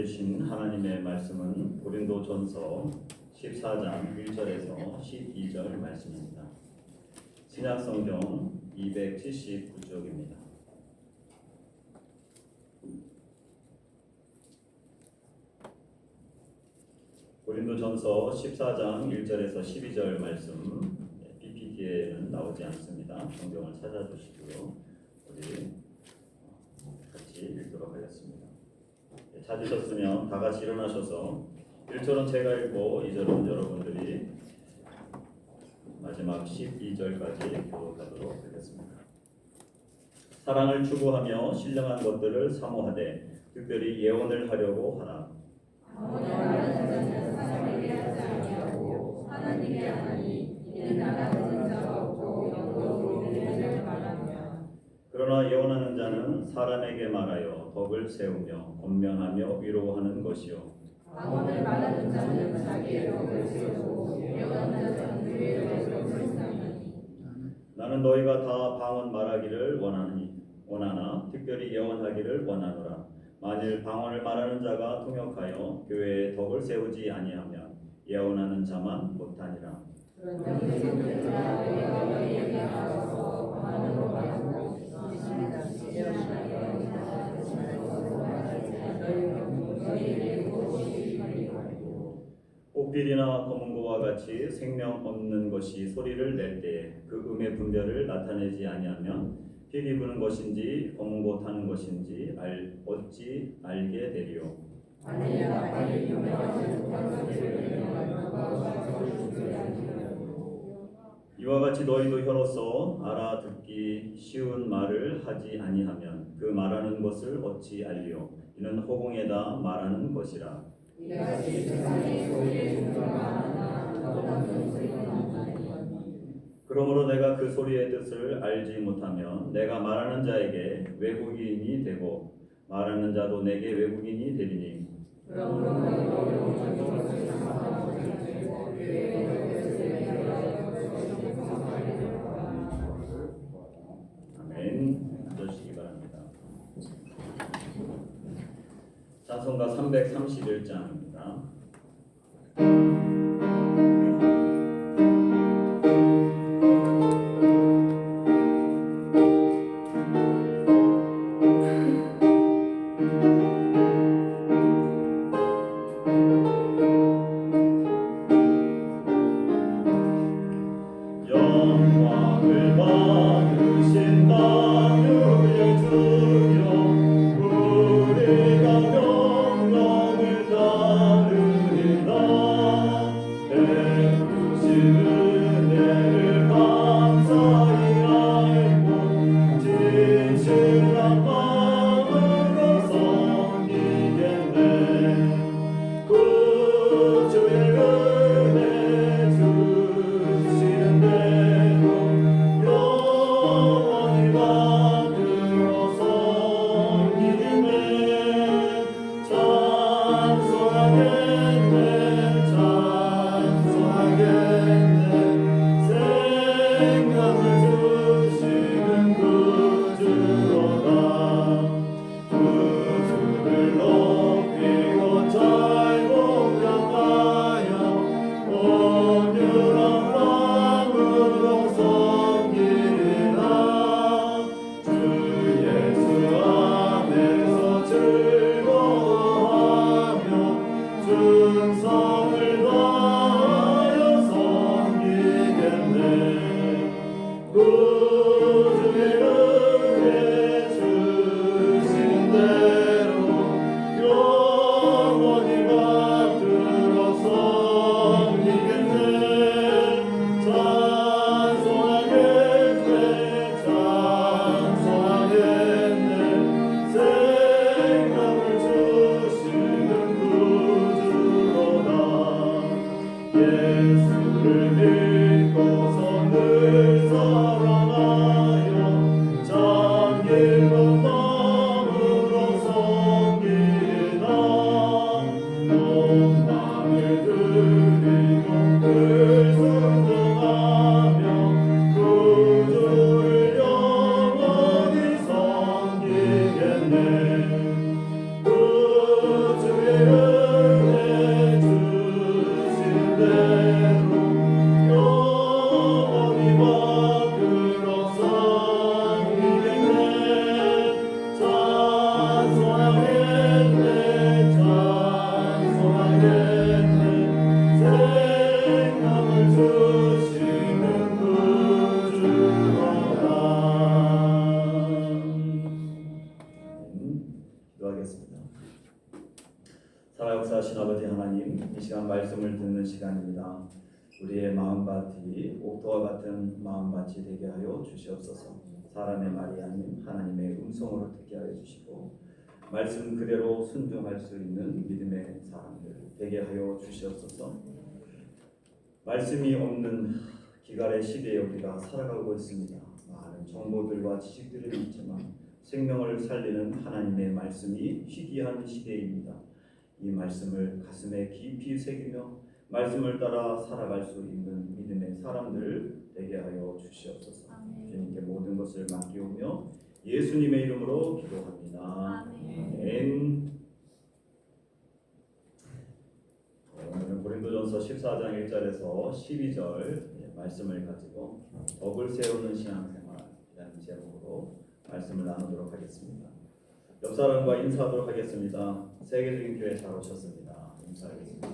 주신 하나님의 말씀은 고린도전서 14장 1절에서 12절 말씀입니다. 신약성경 279쪽입니다. 고린도전서 14장 1절에서 12절 말씀 PPT에는 나오지 않습니다. 성경을 찾아주시고요. 우리 같이 읽도록 하겠습니다. 찾으셨으면 다 같이 일어나셔서 1절은 제가 읽고 2절은 여러분들이 마지막 12절까지 교독하도록 하겠습니다. 사랑을 추구하며 신령한 것들을 사모하되 특별히 예언을 하려고 하나 사람에게 하지 아니하고 하나님께 하나니 이는 알아듣는 자가 없고 영도 모르는 말하며 그러나 예언하는 자는 사람에게 말하여 덕을 세우며 권면하며 위로하는 것이요 방언을 말하는 자는 자기의 덕을 세우고 예언하는 자는 그의 덕을 세우나니 나는 너희가 다 방언 말하기를 원하나 특별히 예언하기를 원하노라. 만일 방언을 말하는 자가 통역하여 교회에 덕을 세우지 아니하면 예언하는 자만 못하니라. 혹빌이나 검은고와 같이 생명 없는 것이 소리를 낼 때에 그 음의 분별을 나타내지 아니하면 피리 부는 것인지 검은고 타는 것인지 어찌 알게 되리요. 이와 같이 너희도 혀로서 알아듣기 쉬운 말을 하지 아니하면 그 말하는 것을 어찌 알리요. 이는 허공에다 말하는 것이라. 그러므로 내가 그 소리의 뜻을 알지 못하면 내가 말하는 자에게 외국인이 되고 말하는 자도 내게 외국인이 되리니 아멘. 앉으시기 바랍니다. 찬송가 331장입니다. 영광을 받으신 만유의 주여 우리가 명령을 따르 살아역사하신 아버지 하나님, 이 시간 말씀을 듣는 시간입니다. 우리의 마음밭이 옥토와 같은 마음밭이 되게 하여 주시옵소서. 사람의 말이 아닌 하나님의 음성으로 듣게 하여 주시고 말씀 그대로 순종할 수 있는 믿음의 사람들 되게 하여 주시옵소서. 말씀이 없는 기갈의 시대에 우리가 살아가고 있습니다. 많은 정보들과 지식들이 있지만 생명을 살리는 하나님의 말씀이 희귀한 시대입니다. 이 말씀을 가슴에 깊이 새기며 말씀을 따라 살아갈 수 있는 믿음의 사람들 되게 하여 주시옵소서. 주님께 모든 것을 맡기오며 예수님의 이름으로 기도합니다. 아멘. 오늘은 고린도전서 14장 1절에서 12절 말씀을 가지고 덕을 세우는 신앙생활이라는 제목으로 말씀을 나누도록 하겠습니다. 옆 사람과 인사하도록 하겠습니다. 세계적인 교회 잘 오셨습니다. 인사하겠습니다.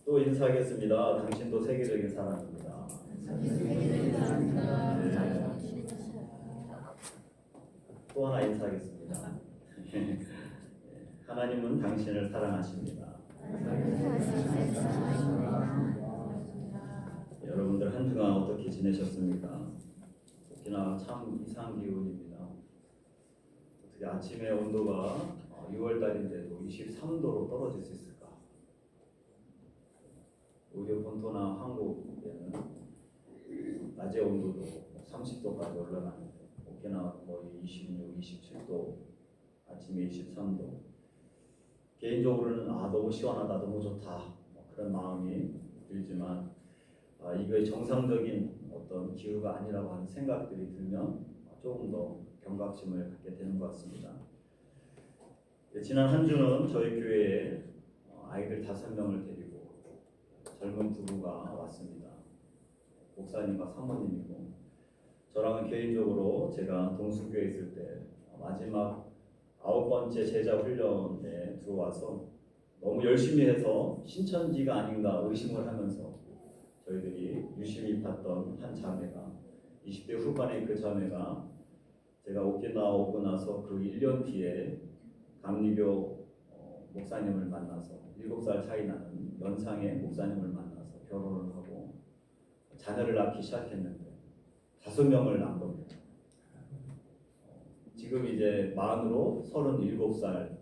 또 인사하겠습니다. 당신도 세계적인 사람입니다. 또 하나 인사하겠습니다. 하나님은 당신을 사랑하십니다. 여러분들 한 주간 어떻게 지내셨습니까? 특히나 참 이상 기온입니다. 어떻게 아침에 온도가 6월달인데도 23도로 떨어질 수 있을까? 오히려 본토나 한국에는 낮에 온도도 30도까지 올라가는데 오키나와 거의 26, 27도, 아침에 23도. 개인적으로는 너무 시원하다, 너무 좋다 그런 마음이 들지만 이거의 정상적인 어떤 기후가 아니라고 하는 생각들이 들면 조금 더 경각심을 갖게 되는 것 같습니다. 지난 한 주는 저희 교회에 아이들 5명을 데리고 젊은 부부가 왔습니다. 목사님과 사모님이고 저랑은 개인적으로 제가 동수교에 있을 때 마지막 9번째 제자 훈련에 들어와서 너무 열심히 해서 신천지가 아닌가 의심을 하면서 저희들이 유심히 봤던 한 자매가 20대 후반의 그 자매가 제가 오키나와 오고 나서 그 1년 뒤에 감리교 목사님을 만나서 7살 차이 나는 연상의 목사님을 만나서 결혼을 하고 자녀를 낳기 시작했는데 5명을 낳은 겁니다. 지금 이제 만으로 37살,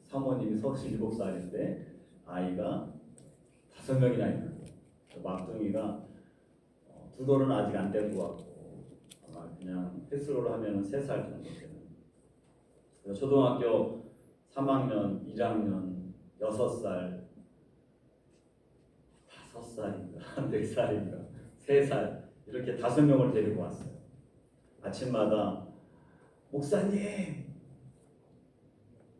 사모님이 37살인데 아이가 5명이나 있는 거예요. 막둥이가 2돌은 아직 안 된 것 같고 아마 그냥 횟수로 하면 3살 정도 되는. 초등학교 3학년, 1학년, 6살, 5살인가, 4살인가, 3살 이렇게 5명을 데리고 왔어요. 아침마다 목사님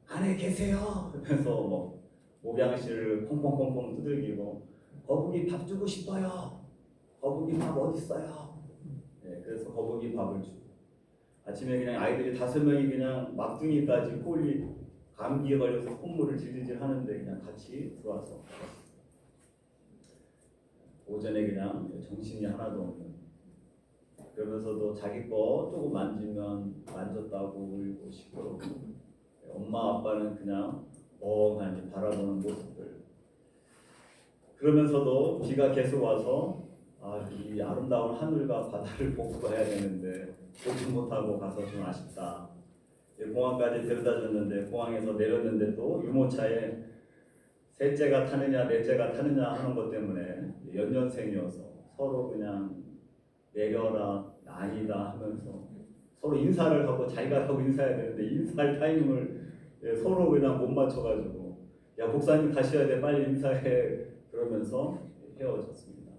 안에 계세요 그래서 목양실을 콩콩콩콩 두들기고 거북이 밥 주고 싶어요. 거북이 밥 어디 있어요? 네, 그래서 거북이 밥을 주고 아침에 그냥 아이들이 5명이 그냥 막둥이까지 꼴리 감기에 걸려서 콧물을 질질 하는데 그냥 같이 들어와서 오전에 그냥 정신이 하나도 없는, 그러면서도 자기 거 조금 만지면 만졌다고 울고 시끄럽고 엄마 아빠는 그냥 멍하니 바라보는 모습들. 그러면서도 비가 계속 와서 이 아름다운 하늘과 바다를 보고 가야 되는데 보지 못하고 가서 좀 아쉽다. 공항까지 데려다 줬는데 공항에서 내렸는데 또 유모차에 셋째가 타느냐 넷째가 타느냐 하는 것 때문에 연년생이어서 서로 그냥 내려라 아니다 하면서 서로 인사를 하고 자기가 하고 인사해야 되는데 인사할 타이밍을 서로 그냥 못 맞춰가지고 야 목사님 가셔야 돼 빨리 인사해 그러면서 헤어졌습니다.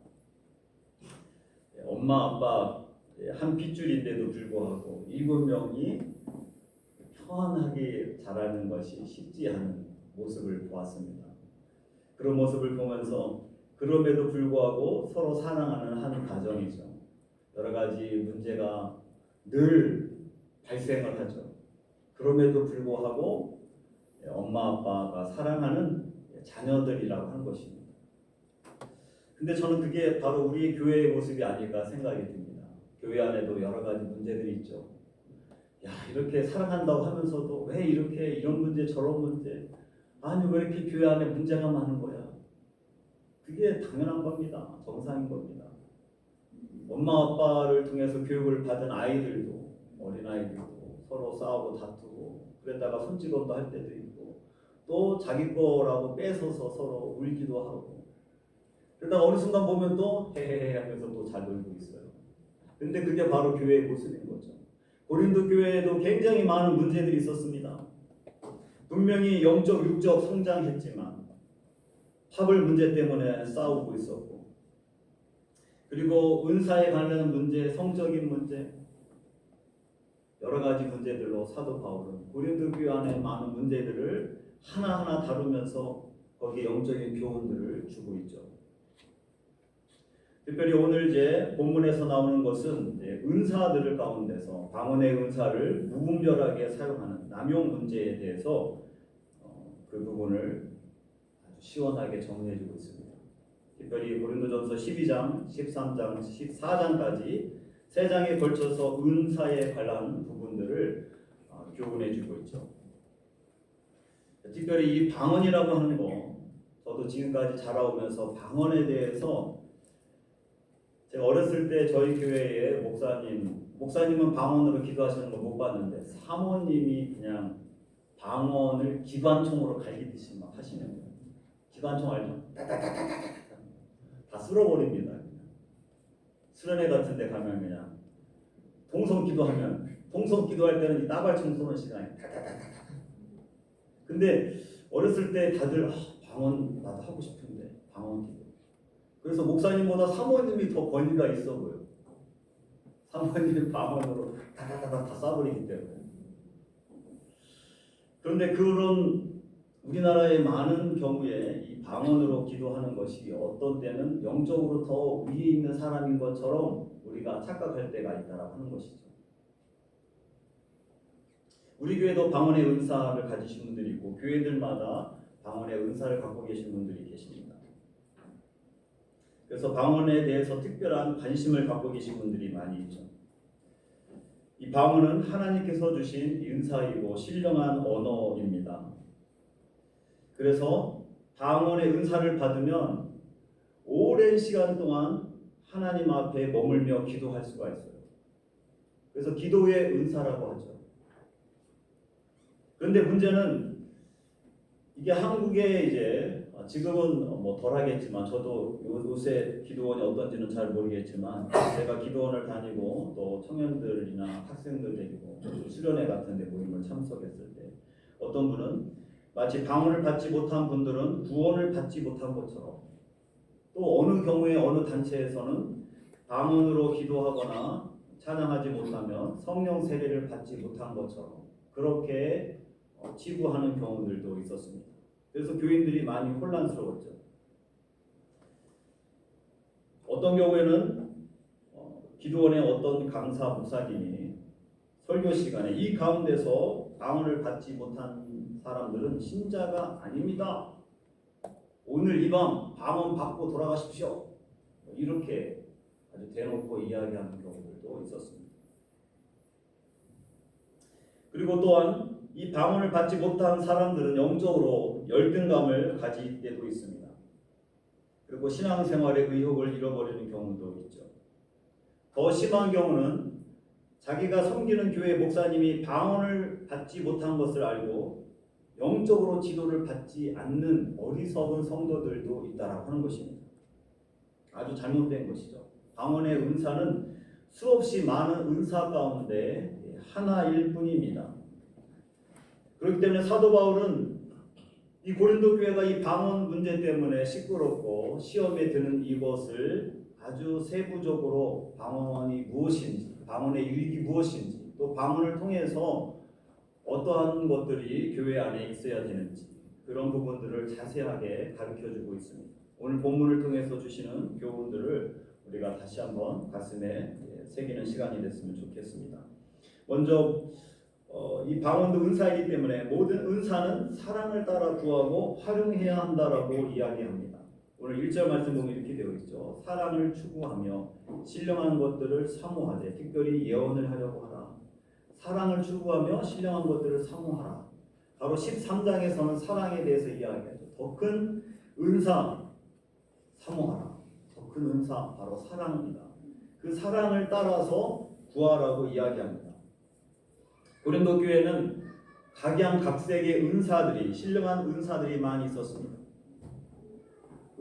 엄마 아빠 한 핏줄인데도 불구하고 7명이 평안하게 자라는 것이 쉽지 않은 모습을 보았습니다. 그런 모습을 보면서 그럼에도 불구하고 서로 사랑하는 한 가정이죠. 여러 가지 문제가 늘 발생을 하죠. 그럼에도 불구하고 엄마 아빠가 사랑하는 자녀들이라고 하는 것입니다. 근데 저는 그게 바로 우리 교회의 모습이 아닐까 생각이 듭니다. 교회 안에도 여러 가지 문제들이 있죠. 야, 이렇게 사랑한다고 하면서도 왜 이렇게 이런 문제 저런 문제, 아니 왜 이렇게 교회 안에 문제가 많은 거야? 그게 당연한 겁니다. 정상인 겁니다. 엄마 아빠를 통해서 교육을 받은 아이들도, 어린아이들도 서로 싸우고 다투고 그랬다가 손찌검도 할 때도 있고, 또 자기 거라고 뺏어서 서로 울기도 하고, 그러다가 어느 순간 보면 또 헤헤헤 하면서 또 잘 놀고 있어요. 근데 그게 바로 교회의 모습인 거죠. 고린도 교회에도 굉장히 많은 문제들이 있었습니다. 분명히 영적, 육적 성장했지만 파벌 문제 때문에 싸우고 있었고, 그리고 은사에 관련한 문제, 성적인 문제, 여러 가지 문제들로 사도 바울은 고린도 교회 안에 많은 문제들을 하나하나 다루면서 거기에 영적인 교훈들을 주고 있죠. 특별히 오늘 이제 본문에서 나오는 것은 은사들 가운데서 방언의 은사를 무분별하게 사용하는 남용 문제에 대해서 그 부분을 아주 시원하게 정리해주고 있습니다. 특별히 고린도전서 12장, 13장, 14장까지 세 장에 걸쳐서 은사에 관한 부분들을 교훈해주고 있죠. 특별히 이 방언이라고 하는 거, 저도 지금까지 자라오면서 방언에 대해서 제가 어렸을 때 저희 교회에 목사님은 방언으로 기도하시는 거 못 봤는데 사모님이 그냥 방언을 기관총으로 갈기듯이 막 하시는 거예요. 기관총 알죠? 다 쓸어버립니다. 수련회 같은 데 가면 그냥 동성 기도할 때는 이 따발총 쏘는 시간이 근데 어렸을 때 다들 방언 나도 하고 싶은데 방언 기도. 그래서 목사님보다 사모님이 더 권위가 있어 보여. 사모님이 방언으로 다다다다 다 쏴버리기 때문에. 그런데 그런 우리나라의 많은 경우에 이 방언으로 기도하는 것이 어떤 때는 영적으로 더 위에 있는 사람인 것처럼 우리가 착각할 때가 있다라고 하는 것이죠. 우리 교회도 방언의 은사를 가지신 분들이 있고 교회들마다 방언의 은사를 갖고 계신 분들이 계십니다. 그래서 방언에 대해서 특별한 관심을 갖고 계신 분들이 많이 있죠. 이 방언은 하나님께서 주신 은사이고 신령한 언어입니다. 그래서 방언의 은사를 받으면 오랜 시간 동안 하나님 앞에 머물며 기도할 수가 있어요. 그래서 기도의 은사라고 하죠. 그런데 문제는 이게 한국에 이제 지금은 뭐 덜하겠지만 저도 요새 기도원이 어떤지는 잘 모르겠지만 제가 기도원을 다니고 또 청년들이나 학생들 데리고 수련회 같은 데 모임을 참석했을 때 어떤 분은 마치 방언을 받지 못한 분들은 구원을 받지 못한 것처럼, 또 어느 경우에 어느 단체에서는 방언으로 기도하거나 찬양하지 못하면 성령 세례를 받지 못한 것처럼 그렇게 치부하는 경우들도 있었습니다. 그래서 교인들이 많이 혼란스러웠죠. 어떤 경우에는 기도원의 어떤 강사 목사님이 설교 시간에 이 가운데서 방언을 받지 못한 사람들은 신자가 아닙니다. 오늘 이 밤 방언 받고 돌아가십시오. 이렇게 아주 대놓고 이야기하는 경우들도 있었습니다. 그리고 또한 이 방언을 받지 못한 사람들은 영적으로 열등감을 가질 때도 있습니다. 그리고 신앙생활의 의욕을 잃어버리는 경우도 있죠. 더 심한 경우는 자기가 섬기는 교회 목사님이 방언을 받지 못한 것을 알고 영적으로 지도를 받지 않는 어리석은 성도들도 있다라고 하는 것입니다. 아주 잘못된 것이죠. 방언의 은사는 수없이 많은 은사 가운데 하나일 뿐입니다. 그렇기 때문에 사도 바울은 이 고린도 교회가 이 방언 문제 때문에 시끄럽고 시험에 드는 이것을 아주 세부적으로 방언이 무엇인지, 방언의 유익이 무엇인지, 또 방언을 통해서 어떠한 것들이 교회 안에 있어야 되는지 그런 부분들을 자세하게 가르쳐주고 있습니다. 오늘 본문을 통해서 주시는 교훈들을 우리가 다시 한번 가슴에 새기는 시간이 됐으면 좋겠습니다. 먼저 이 방언도 은사이기 때문에 모든 은사는 사랑을 따라 구하고 활용해야 한다라고 이야기합니다. 오늘 1절 말씀 보면 이렇게 되어 있죠. 사랑을 추구하며 신령한 것들을 사모하되 특별히 예언을 하려고 하라. 사랑을 추구하며 신령한 것들을 사모하라. 바로 13장에서는 사랑에 대해서 이야기하죠. 더 큰 은사 사모하라. 더 큰 은사 바로 사랑입니다. 그 사랑을 따라서 구하라고 이야기합니다. 고린도 교회는 각양각색의 은사들이, 신령한 은사들이 많이 있었습니다.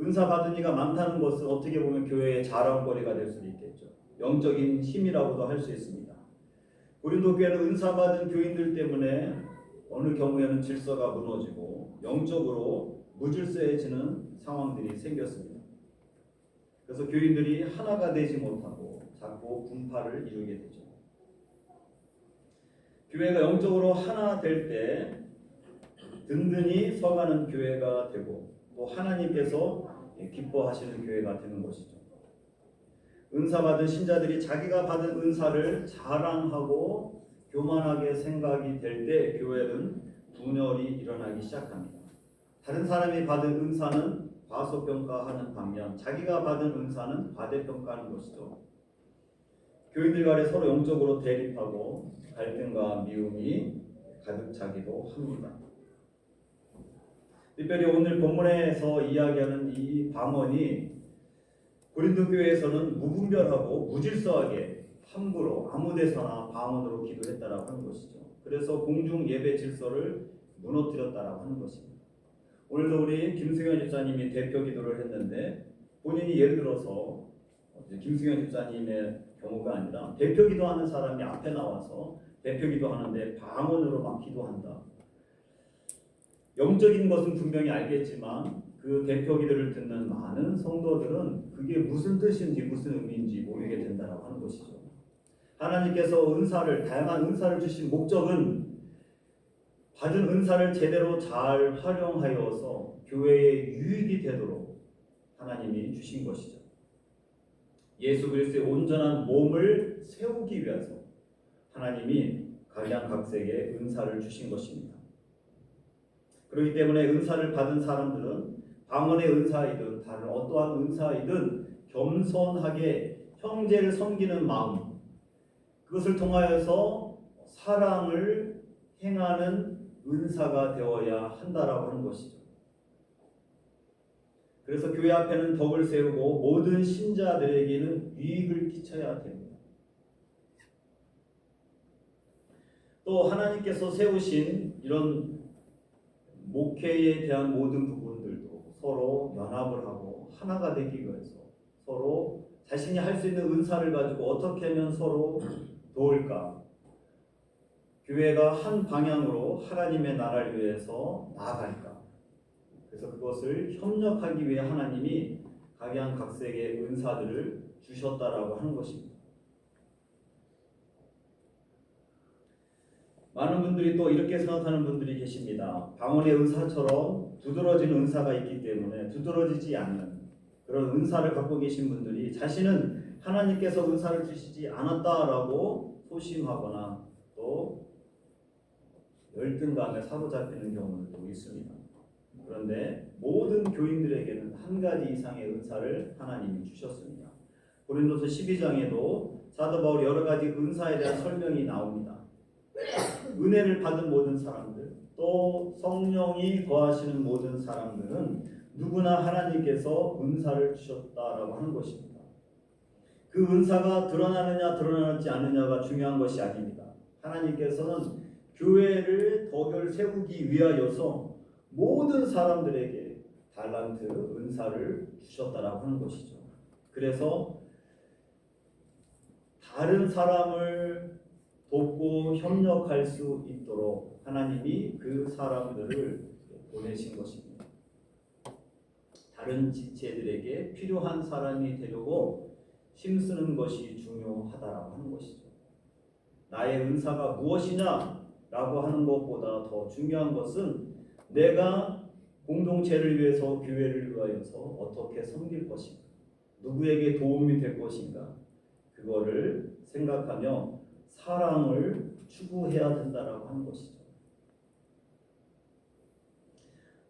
은사 받은 이가 많다는 것은 어떻게 보면 교회의 자랑거리가 될 수도 있겠죠. 영적인 힘이라고도 할 수 있습니다. 고린도 교회는 은사 받은 교인들 때문에 어느 경우에는 질서가 무너지고 영적으로 무질서해지는 상황들이 생겼습니다. 그래서 교인들이 하나가 되지 못하고 자꾸 분파를 이루게 되죠. 교회가 영적으로 하나 될 때 든든히 서가는 교회가 되고 또 하나님께서 기뻐하시는 교회가 되는 것이죠. 은사 받은 신자들이 자기가 받은 은사를 자랑하고 교만하게 생각이 될 때 교회는 분열이 일어나기 시작합니다. 다른 사람이 받은 은사는 과소평가하는 반면 자기가 받은 은사는 과대평가하는 것이죠. 교인들 간에 서로 영적으로 대립하고 갈등과 미움이 가득 차기도 합니다. 특별히 오늘 본문에서 이야기하는 이 방언이 고린도 교회에서는 무분별하고 무질서하게 함부로 아무데서나 방언으로 기도했다라고 하는 것이죠. 그래서 공중 예배 질서를 무너뜨렸다라고 하는 것입니다. 오늘도 우리 김승현 집사님이 대표 기도를 했는데 본인이 예를 들어서 김승현 집사님의 경우가 아니라 대표 기도하는 사람이 앞에 나와서 대표 기도하는데 방언으로 막 기도한다. 영적인 것은 분명히 알겠지만 그 대표 기도를 듣는 많은 성도들은 그게 무슨 뜻인지 무슨 의미인지 모르게 된다라고 하는 것이죠. 하나님께서 은사를, 다양한 은사를 주신 목적은 받은 은사를 제대로 잘 활용하여서 교회에 유익이 되도록 하나님이 주신 것이죠. 예수 그리스도의 온전한 몸을 세우기 위해서 하나님이 각양각색의 은사를 주신 것입니다. 그렇기 때문에 은사를 받은 사람들은 방언의 은사이든 다른 어떠한 은사이든 겸손하게 형제를 섬기는 마음, 그것을 통하여서 사랑을 행하는 은사가 되어야 한다라고 하는 것이죠. 그래서 교회 앞에는 덕을 세우고 모든 신자들에게는 유익을 끼쳐야 됩니다. 또 하나님께서 세우신 이런 목회에 대한 모든 부분들도 서로 연합을 하고 하나가 되기 위해서 서로 자신이 할 수 있는 은사를 가지고 어떻게 하면 서로 도울까? 교회가 한 방향으로 하나님의 나라를 위해서 나아갈까? 그래서 그것을 협력하기 위해 하나님이 각양각색의 은사들을 주셨다라고 하는 것입니다. 많은 분들이 또 이렇게 생각하는 분들이 계십니다. 방언의 은사처럼 두드러진 은사가 있기 때문에 두드러지지 않는 그런 은사를 갖고 계신 분들이 자신은 하나님께서 은사를 주시지 않았다라고 소심하거나 또 열등감에 사로잡히는 경우도 있습니다. 그런데 모든 교인들에게는 한 가지 이상의 은사를 하나님이 주셨습니다. 고린도서 12장에도 사도 바울이 여러 가지 은사에 대한 설명이 나옵니다. 은혜를 받은 모든 사람들, 또 성령이 거하시는 모든 사람들은 누구나 하나님께서 은사를 주셨다라고 하는 것입니다. 그 은사가 드러나느냐 드러나지 않느냐가 중요한 것이 아닙니다. 하나님께서는 교회를 덕을 세우기 위하여서 모든 사람들에게 달란트, 은사를 주셨다라고 하는 것이죠. 그래서 다른 사람을 돕고 협력할 수 있도록 하나님이 그 사람들을 보내신 것입니다. 다른 지체들에게 필요한 사람이 되려고 힘쓰는 것이 중요하다라고 하는 것이죠. 나의 은사가 무엇이냐라고 하는 것보다 더 중요한 것은 내가 공동체를 위해서, 교회를 위하여서 어떻게 섬길 것인가, 누구에게 도움이 될 것인가, 그거를 생각하며 사랑을 추구해야 된다라고 하는 것이죠.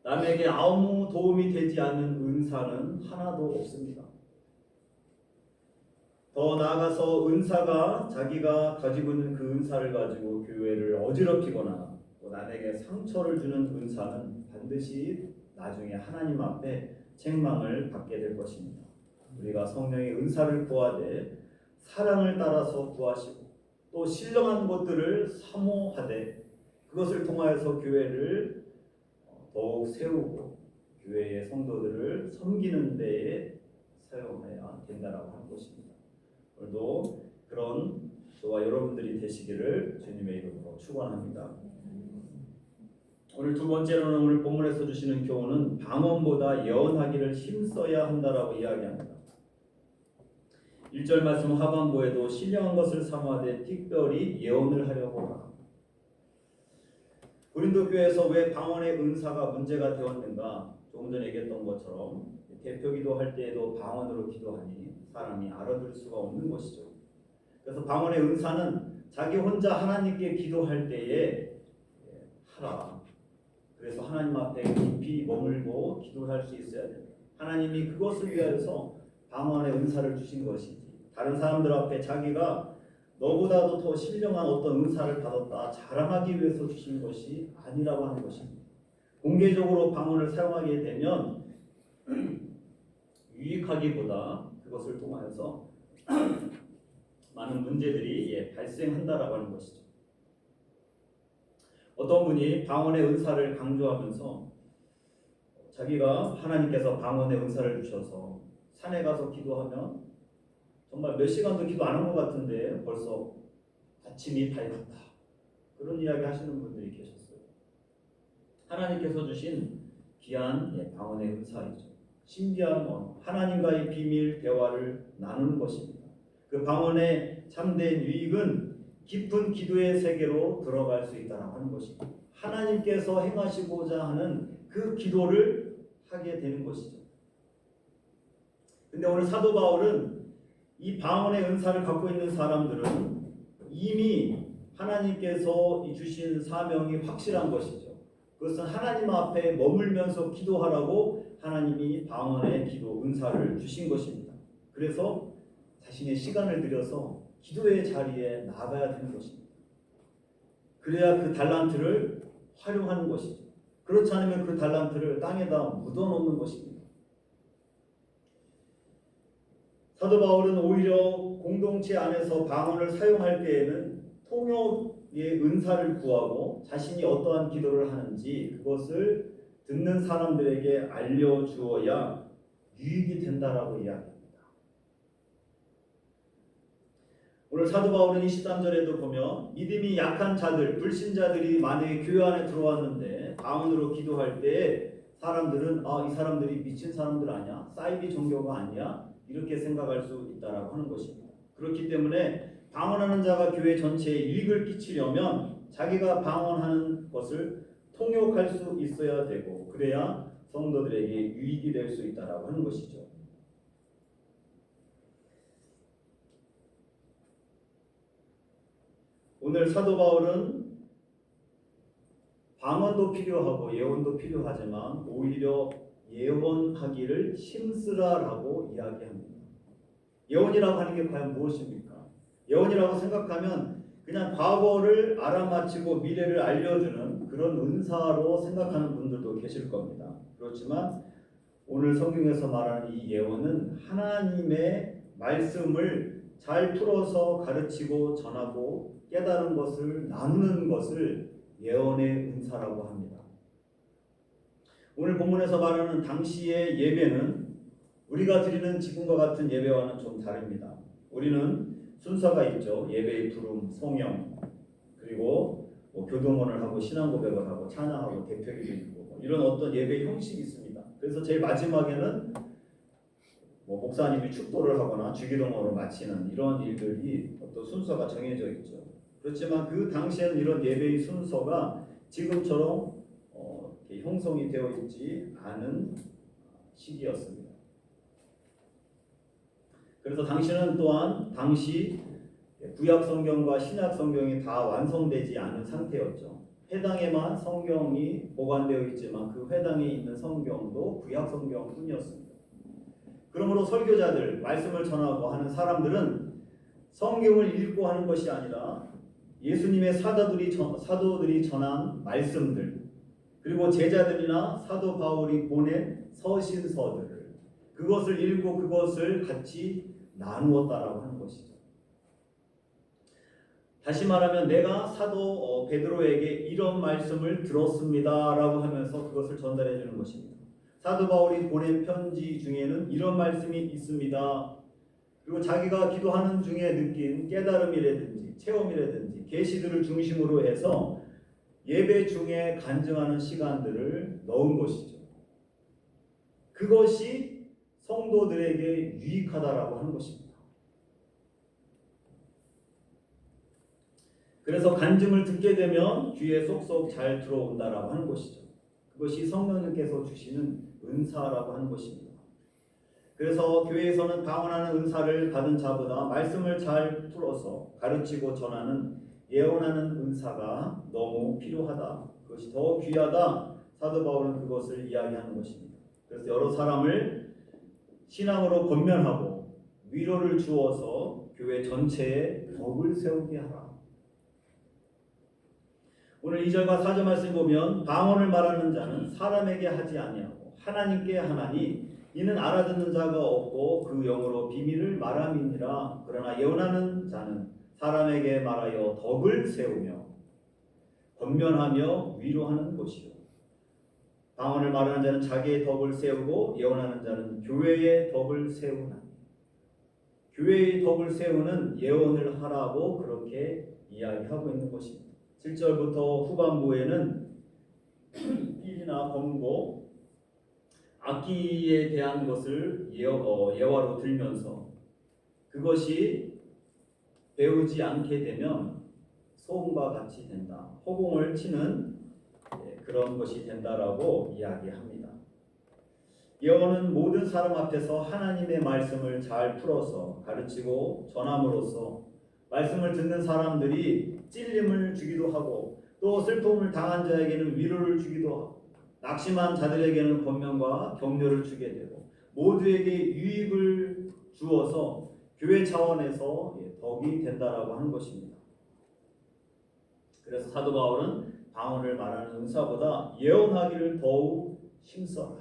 남에게 아무 도움이 되지 않는 은사는 하나도 없습니다. 더 나아가서 은사가 자기가 가지고 있는 그 은사를 가지고 교회를 어지럽히거나 또 남에게 상처를 주는 은사는 반드시 나중에 하나님 앞에 책망을 받게 될 것입니다. 우리가 성령의 은사를 구하되 사랑을 따라서 구하시고 또 신령한 것들을 사모하되 그것을 통하여서 교회를 더욱 세우고 교회의 성도들을 섬기는 데에 사용해야 된다라고 하는 것입니다. 오늘도 그런 저와 여러분들이 되시기를 주님의 이름으로 축원합니다. 오늘 두 번째로는 오늘 본문에서 주시는 교훈은 방언보다 예언하기를 힘써야 한다라고 이야기합니다. 1절 말씀 하반부에도 신령한 것을 사모하되 특별히 예언을 하려고 하라. 고린도 교회에서 왜 방언의 은사가 문제가 되었는가? 조금 전에 얘기했던 것처럼 대표 기도할 때에도 방언으로 기도하니 사람이 알아들을 수가 없는 것이죠. 그래서 방언의 은사는 자기 혼자 하나님께 기도할 때에 하라. 그래서 하나님 앞에 깊이 머물고 기도할 수 있어야 됩니다. 하나님이 그것을 위하여서 방언의 은사를 주신 것이지 다른 사람들 앞에 자기가 너보다도 더 신령한 어떤 은사를 받았다 자랑하기 위해서 주신 것이 아니라고 하는 것입니다. 공개적으로 방언을 사용하게 되면 유익하기보다 그것을 통하여서 많은 문제들이 발생한다라고 하는 것이죠. 어떤 분이 방언의 은사를 강조하면서 자기가 하나님께서 방언의 은사를 주셔서 산에 가서 기도하면 정말 몇 시간도 기도 안 한 것 같은데 벌써 아침이 밝았다. 그런 이야기 하시는 분들이 계셨어요. 하나님께서 주신 귀한 방언의 은사이죠. 신비한 언어, 하나님과의 비밀 대화를 나누는 것입니다. 그 방언의 참된 유익은 깊은 기도의 세계로 들어갈 수 있다고 하는 것입니다. 하나님께서 행하시고자 하는 그 기도를 하게 되는 것이죠. 근데 오늘 사도 바울은 이 방언의 은사를 갖고 있는 사람들은 이미 하나님께서 주신 사명이 확실한 것이죠. 그것은 하나님 앞에 머물면서 기도하라고 하나님이 방언의 기도 은사를 주신 것입니다. 그래서 자신의 시간을 들여서 기도의 자리에 나가야 되는 것입니다. 그래야 그 달란트를 활용하는 것이죠. 그렇지 않으면 그 달란트를 땅에다 묻어놓는 것입니다. 사도 바울은 오히려 공동체 안에서 방언을 사용할 때에는 통역의 은사를 구하고 자신이 어떠한 기도를 하는지 그것을 듣는 사람들에게 알려주어야 유익이 된다라고 이야기합니다. 오늘 사도 바울은 23절에도 보면 믿음이 약한 자들, 불신자들이 만약에 교회 안에 들어왔는데 방언으로 기도할 때 사람들은 이 사람들이 미친 사람들 아니야? 사이비 종교가 아니야? 이렇게 생각할 수 있다라고 하는 것입니다. 그렇기 때문에 방언하는 자가 교회 전체에 유익을 끼치려면 자기가 방언하는 것을 통역할 수 있어야 되고 그래야 성도들에게 유익이 될 수 있다라고 하는 것이죠. 오늘 사도 바울은 방언도 필요하고 예언도 필요하지만 오히려 예언하기를 힘쓰라라고 이야기합니다. 예언이라고 하는 게 과연 무엇입니까? 예언이라고 생각하면 그냥 과거를 알아맞히고 미래를 알려주는 그런 은사로 생각하는 분들도 계실 겁니다. 그렇지만 오늘 성경에서 말하는 이 예언은 하나님의 말씀을 잘 풀어서 가르치고 전하고 깨달은 것을 나누는 것을 예언의 은사라고 합니다. 오늘 본문에서 말하는 당시의 예배는 우리가 드리는 지금과 같은 예배와는 좀 다릅니다. 우리는 순서가 있죠. 예배의 부름, 성령, 그리고 교동원을 하고 신앙 고백을 하고 찬양하고 대표기도 있고 이런 어떤 예배 형식이 있습니다. 그래서 제일 마지막에는 목사님이 축도를 하거나 주기도문으로 마치는 이런 일들이 어떤 순서가 정해져 있죠. 그렇지만 그 당시에는 이런 예배의 순서가 지금처럼 형성이 되어 있지 않은 시기였습니다. 그래서 당시는 또한 당시 구약 성경과 신약 성경이 다 완성되지 않은 상태였죠. 회당에만 성경이 보관되어 있지만 그 회당에 있는 성경도 구약 성경뿐이었습니다. 그러므로 설교자들, 말씀을 전하고 하는 사람들은 성경을 읽고 하는 것이 아니라 예수님의 사도들이 전한 말씀들, 그리고 제자들이나 사도 바울이 보낸 서신서들을 그것을 읽고 그것을 같이 나누었다라고 하는 것이죠. 다시 말하면 내가 사도 베드로에게 이런 말씀을 들었습니다라고 하면서 그것을 전달해 주는 것입니다. 사도 바울이 보낸 편지 중에는 이런 말씀이 있습니다. 그리고 자기가 기도하는 중에 느낀 깨달음이라든지 체험이라든지 계시들을 중심으로 해서 예배 중에 간증하는 시간들을 넣은 것이죠. 그것이 성도들에게 유익하다라고 하는 것입니다. 그래서 간증을 듣게 되면 귀에 쏙쏙 잘 들어온다라고 하는 것이죠. 그것이 성령님께서 주시는 은사라고 하는 것입니다. 그래서 교회에서는 방언하는 은사를 받은 자보다 말씀을 잘 풀어서 가르치고 전하는 예언하는 은사가 너무 필요하다. 그것이 더 귀하다. 사도 바울은 그것을 이야기하는 것입니다. 그래서 여러 사람을 신앙으로 권면하고 위로를 주어서 교회 전체에 덕을 세우게 하라. 오늘 2절과 4절 말씀 보면 방언을 말하는 자는 사람에게 하지 아니하고 하나님께 하나니 이는 알아듣는 자가 없고 그 영으로 비밀을 말함이니라. 그러나 예언하는 자는 사람에게 말하여 덕을 세우며 권면하며 위로하는 것이요. 방언을 말하는 자는 자기의 덕을 세우고 예언하는 자는 교회의 덕을 세우나니. 교회의 덕을 세우는 예언을 하라고 그렇게 이야기하고 있는 것입니다. 7절부터 후반부에는 필이나 검고 악기에 대한 것을 예화로 들면서 그것이 배우지 않게 되면 소음과 같이 된다. 허공을 치는 그런 것이 된다라고 이야기합니다. 예언은 모든 사람 앞에서 하나님의 말씀을 잘 풀어서 가르치고 전함으로써 말씀을 듣는 사람들이 찔림을 주기도 하고 또 슬픔을 당한 자에게는 위로를 주기도 하고 낙심한 자들에게는 권면과 격려를 주게 되고 모두에게 유익을 주어서 교회 차원에서 덕이 된다라고 하는 것입니다. 그래서 사도 바울은 방언을 말하는 은사보다 예언하기를 더욱 힘써라.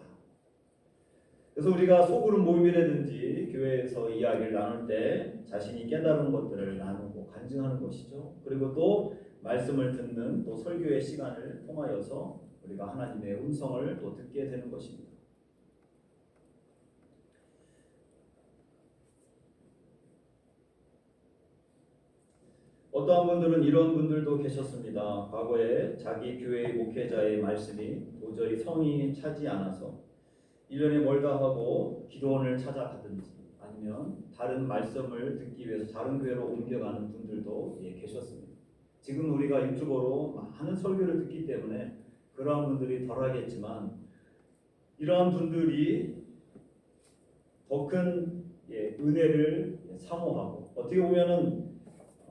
그래서 우리가 소그룹 모임이라든지 교회에서 이야기를 나눌 때 자신이 깨달은 것들을 나누고 간증하는 것이죠. 그리고 또 말씀을 듣는 또 설교의 시간을 통하여서 우리가 하나님의 음성을 또 듣게 되는 것입니다. 어떠한 분들은 이런 분들도 계셨습니다. 과거에 자기 교회의 목회자의 말씀이 도저히 성이 차지 않아서 1년에 멀다 하고 기도원을 찾아가든지 아니면 다른 말씀을 듣기 위해서 다른 교회로 옮겨가는 분들도 계셨습니다. 지금 우리가 유튜버로 많은 설교를 듣기 때문에 그러한 분들이 덜하겠지만 이러한 분들이 더 큰 은혜를 사모하고 어떻게 보면은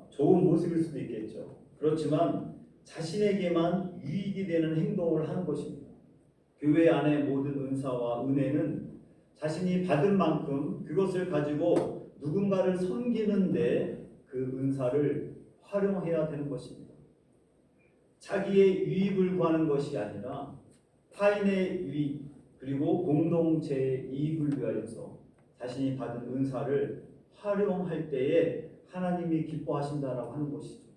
좋은 모습일 수도 있겠죠. 그렇지만 자신에게만 유익이 되는 행동을 하는 것입니다. 교회 안의 모든 은사와 은혜는 자신이 받은 만큼 그것을 가지고 누군가를 섬기는데 그 은사를 활용해야 되는 것입니다. 자기의 유익을 구하는 것이 아니라 타인의 유익 그리고 공동체의 이익을 위하여서 자신이 받은 은사를 활용할 때에 하나님이 기뻐하신다라고 하는 것이죠.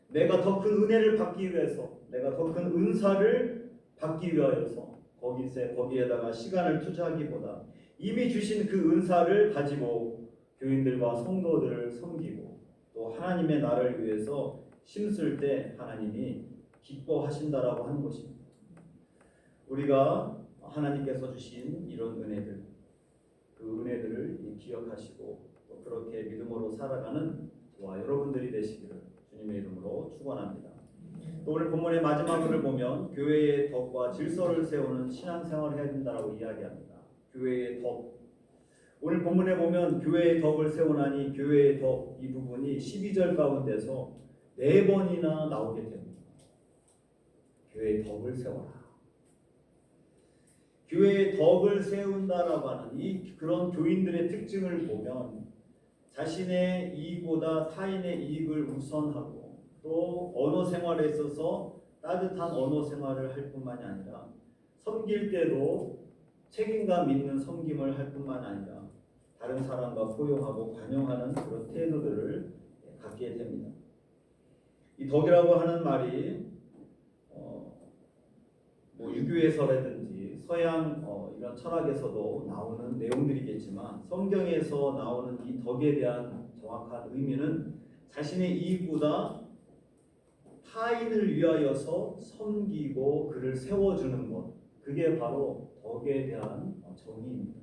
내가 더 큰 은혜를 받기 위해서, 내가 더 큰 은사를 받기 위하여서 거기에다가 시간을 투자하기보다 이미 주신 그 은사를 가지고 교인들과 성도들을 섬기고 또 하나님의 나라를 위해서 힘쓸 때 하나님이 기뻐하신다라고 하는 것입니다. 우리가 하나님께서 주신 이런 은혜들, 그 은혜들을 기억하시고 또 그렇게 믿음으로 살아가는 저와 여러분들이 되시기를 주님의 이름으로 축원합니다. 또 오늘 본문의 마지막을 보면 교회의 덕과 질서를 세우는 신앙생활을 해야 된다고 이야기합니다. 교회의 덕. 오늘 본문에 보면 교회의 덕을 세우나니 교회의 덕 이 부분이 12절 가운데서 4번이나 나오게 됩니다. 교회의 덕을 세워라. 교회의 덕을 세운다라고 하는 그런 교인들의 특징을 보면 자신의 이익보다 타인의 이익을 우선하고 또 언어 생활에 있어서 따뜻한 언어 생활을 할 뿐만이 아니라 섬길 때도 책임감 있는 섬김을 할 뿐만 아니라 다른 사람과 포용하고 관용하는 그런 태도들을 갖게 됩니다. 이 덕이라고 하는 말이 유교에서라든지 서양 이런 철학에서도 나오는 내용들이겠지만 성경에서 나오는 이 덕에 대한 정확한 의미는 자신의 이익보다 타인을 위하여서 섬기고 그를 세워주는 것, 그게 바로 덕에 대한 정의입니다.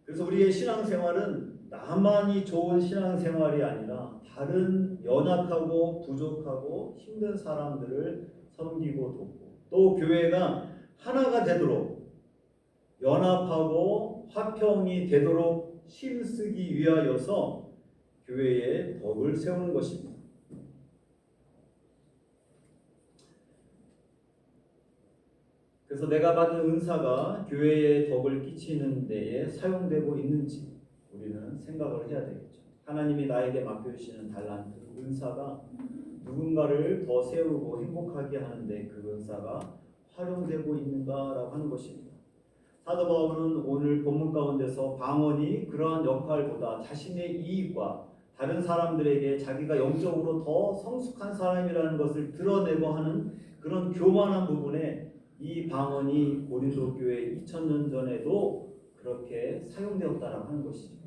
그래서 우리의 신앙생활은 나만이 좋은 신앙생활이 아니라 다른 연약하고 부족하고 힘든 사람들을 섬기고 돕고 또 교회가 하나가 되도록 연합하고 화평이 되도록 힘쓰기 위하여서 교회의 덕을 세우는 것입니다. 그래서 내가 받은 은사가 교회에 덕을 끼치는 데에 사용되고 있는지 우리는 생각을 해야 되겠죠. 하나님이 나에게 맡겨주시는 달란트, 은사가 누군가를 더 세우고 행복하게 하는데 그 은사가 활용되고 있는가라고 하는 것입니다. 사도 바울은 오늘 본문 가운데서 방언이 그러한 역할보다 자신의 이익과 다른 사람들에게 자기가 영적으로 더 성숙한 사람이라는 것을 드러내고 하는 그런 교만한 부분에 이 방언이 고린도 교회 2000년 전에도 그렇게 사용되었다라고 하는 것이죠.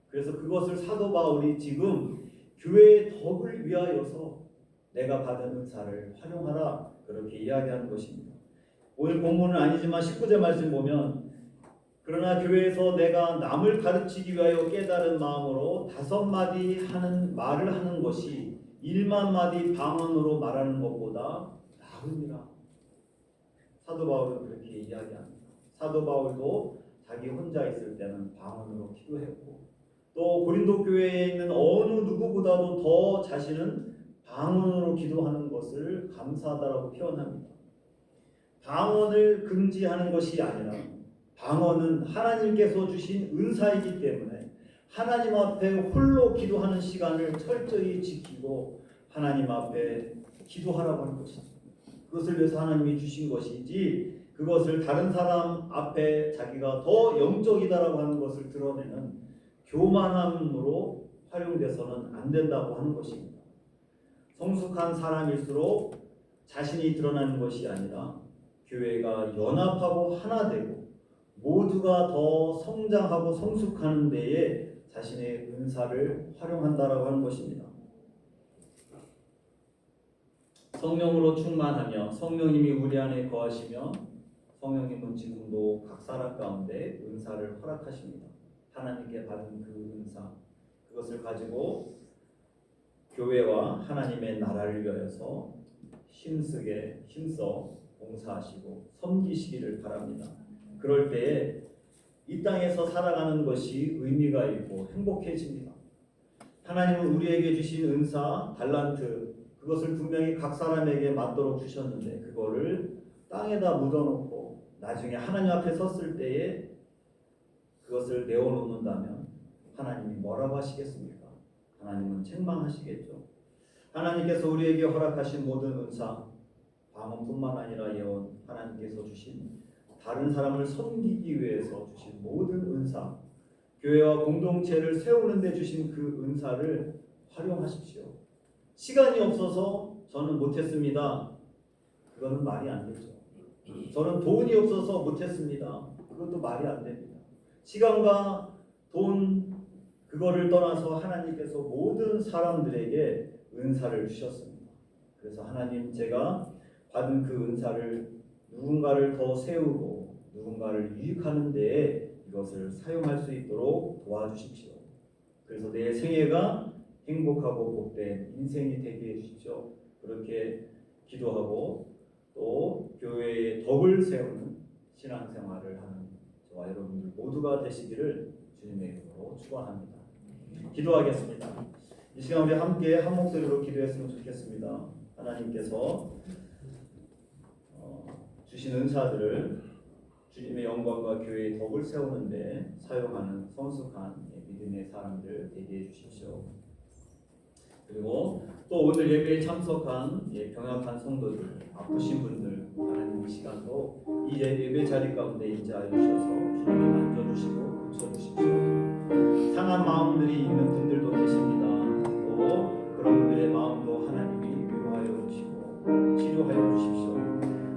그래서 그것을 사도 바울이 지금 교회의 덕을 위하여서 내가 받은 은사를 활용하라 그렇게 이야기하는 것입니다. 오늘 본문은 아니지만 19절 말씀 보면 그러나 교회에서 내가 남을 가르치기 위하여 깨달은 마음으로 5마디 하는 말을 하는 것이 1만 마디 방언으로 말하는 것보다 나으니라. 사도 바울은 그렇게 이야기합니다. 사도 바울도 자기 혼자 있을 때는 방언으로 기도했고 또 고린도 교회에 있는 어느 누구보다도 더 자신은 방언으로 기도하는 것을 감사하다라고 표현합니다. 방언을 금지하는 것이 아니라 방언은 하나님께서 주신 은사이기 때문에 하나님 앞에 홀로 기도하는 시간을 철저히 지키고 하나님 앞에 기도하라고 하는 것입니다. 그것을 위해서 하나님이 주신 것이지 그것을 다른 사람 앞에 자기가 더 영적이다라고 하는 것을 드러내는 교만함으로 활용돼서는 안 된다고 하는 것입니다. 성숙한 사람일수록 자신이 드러나는 것이 아니라 교회가 연합하고 하나 되고 모두가 더 성장하고 성숙하는 데에 자신의 은사를 활용한다라고 하는 것입니다. 성령으로 충만하며 성령님이 우리 안에 거하시며 성령님은 지금도 각 사람 가운데 은사를 허락하십니다. 하나님께 받은 그 은사, 그것을 가지고 교회와 하나님의 나라를 위하여서 힘써 봉사하시고 섬기시기를 바랍니다. 그럴 때에 이 땅에서 살아가는 것이 의미가 있고 행복해집니다. 하나님은 우리에게 주신 은사, 달란트, 그것을 분명히 각 사람에게 맞도록 주셨는데 그거를 땅에다 묻어놓고 나중에 하나님 앞에 섰을 때에 그것을 내어놓는다면 하나님이 뭐라고 하시겠습니까? 하나님은 책망하시겠죠. 하나님께서 우리에게 허락하신 모든 은사, 방언뿐만 아니라 예언, 하나님께서 주신 다른 사람을 섬기기 위해서 주신 모든 은사, 교회와 공동체를 세우는 데 주신 그 은사를 활용하십시오. 시간이 없어서 저는 못했습니다. 그거는 말이 안 되죠. 저는 돈이 없어서 못했습니다. 그것도 말이 안 됩니다. 시간과 돈 그거를 떠나서 하나님께서 모든 사람들에게 은사를 주셨습니다. 그래서 하나님 제가 받은 그 은사를 누군가를 더 세우고 누군가를 유익하는 데에 이것을 사용할 수 있도록 도와주십시오. 그래서 내 생애가 행복하고 복된 인생이 되게 해주십시오. 그렇게 기도하고 또 교회의 덕을 세우는 신앙생활을 하는 저와 여러분들 모두가 되시기를 주님의 이름으로 축원합니다. 기도하겠습니다. 이 시간 우리 함께 한 목소리로 기도했으면 좋겠습니다. 하나님께서 주신 은사들을 주님의 영광과 교회의 덕을 세우는데 사용하는 성숙한 믿음의 사람들 되게 해주십시오. 그리고 또 오늘 예배에 참석한 병약한 성도들, 아프신 분들, 하나님 이 시간도 이 예배 자리 가운데 임재하여 주셔서 주님이 만져주시고 고쳐주십시오. 상한 마음들이 있는 분들도 계십니다. 또 그런 분들의 마음도 하나님이 위로하여 주시고 치료하여 주십시오.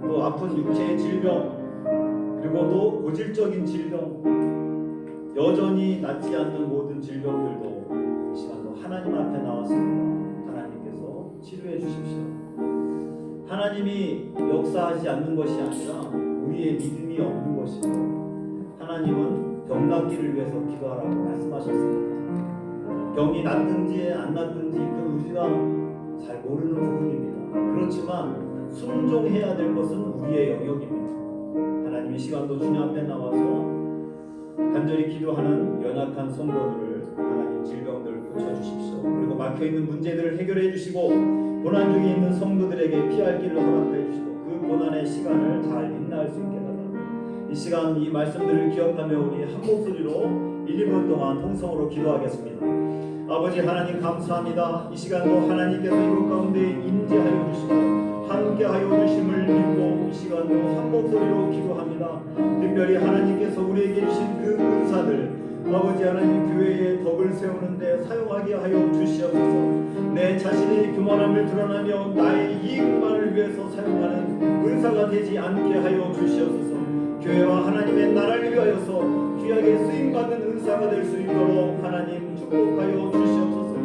또 아픈 육체의 질병, 그리고 또 고질적인 질병, 여전히 낫지 않는 모든 질병들도 이 시간도 하나님 앞에 나왔습니다. 하나님께서 치료해 주십시오. 하나님이 역사하지 않는 것이 아니라 우리의 믿음이 없는 것이고, 하나님은 병 낫기를 위해서 기도하라고 말씀하셨습니다. 병이 낫든지 안 낫든지 그 우리가 잘 모르는 부분입니다. 그렇지만 순종해야 될 것은 우리의 영역입니다. 하나님 이 시간도 주님 앞에 나와서 간절히 기도하는 연약한 성도들을 하나님 질병들을 고쳐주십시오. 그리고 막혀있는 문제들을 해결해 주시고 고난 중에 있는 성도들에게 피할 길을 허락해 주시고 그 고난의 시간을 잘 인내할 수 있게 달라고. 이 시간 이 말씀들을 기억하며 우리 한 목소리로 1, 2분 동안 통성으로 기도하겠습니다. 아버지 하나님 감사합니다. 이 시간도 하나님께서 이곳 가운데 임재하여 주시고 함께하여 주심을 믿고 이 시간도 한 목소리로 기도합니다. 특별히 하나님께서 우리에게 주신 그 은사들 아버지 하나님 교회의 덕을 세우는데 사용하게 하여 주시옵소서. 내 자신의 교만함을 드러나며 나의 이익만을 위해서 사용하는 은사가 되지 않게 하여 주시옵소서. 교회와 하나님의 나라를 위하여서 귀하게 쓰임받는 은사가 될 수 있도록 하나님 축복하여 주시옵소서.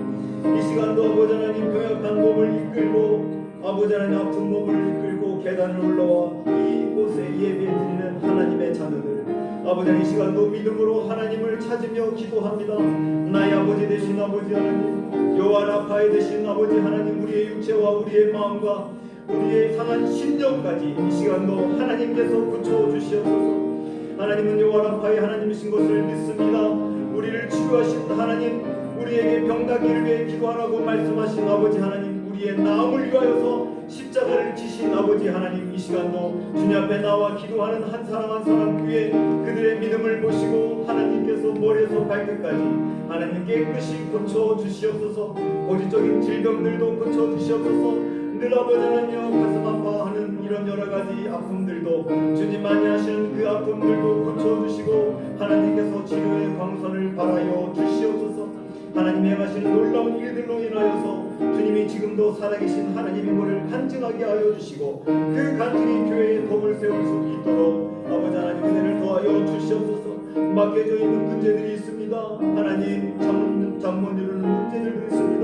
이 시간도 아버지 하나님 병약한 몸을 이끌고 아버지 하나님 아픈 몸을 이끌고 계단을 올라와 이곳에 예배드리는 하나님의 자녀들 아버지 하나님 이 시간도 믿음으로 하나님을 찾으며 기도합니다. 나의 아버지 되신 아버지 하나님 여호와 라파에 되신 아버지 하나님 우리의 육체와 우리의 마음과 우리의 상한 심령까지 이 시간도 하나님께서 고쳐주시옵소서. 하나님은 여호와 라파의 하나님이신 것을 믿습니다. 우리를 치유하신 하나님 우리에게 병나기를 위해 기도하라고 말씀하신 아버지 하나님 우리의 나음을 위하여서 십자가를 지신 아버지 하나님 이 시간도 주님 앞에 나와 기도하는 한 사람 위에 그들의 믿음을 보시고 하나님께서 머리에서 발끝까지 하나님 깨끗이 고쳐주시옵소서. 고질적인 질병들도 고쳐주시옵소서. 늘 아버지 하나님 가슴 아파하는 이런 여러가지 아픔들도 주님만이 하시는 그 아픔들도 고쳐주시고 하나님께서 치료의 광선을 발하여 주시옵소서. 하나님이 행하시는 놀라운 일들로 인하여서 주님이 지금도 살아계신 하나님인 것을 간증하게 하여 주시고 그 간증이 교회의 덕을 세울 수 있도록 아버지 하나님 은혜를 더하여 주시옵소서. 막혀져 있는 문제들이 있습니다. 하나님 잠 못 이루는 문제들도 있습니다.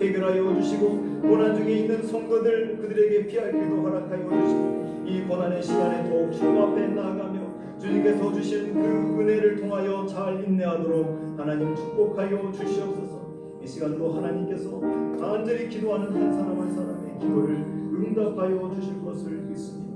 해결하여 주시고 고난 중에 있는 성도들 그들에게 피할 길도 허락하여 주시고 이 고난의 시간에 더욱 주님 앞에 나아가며 주님께서 주신 그 은혜를 통하여 잘 인내하도록 하나님 축복하여 주시옵소서. 이 시간도 하나님께서 간절히 기도하는 한 사람 한 사람의 기도를 응답하여 주실 것을 믿습니다.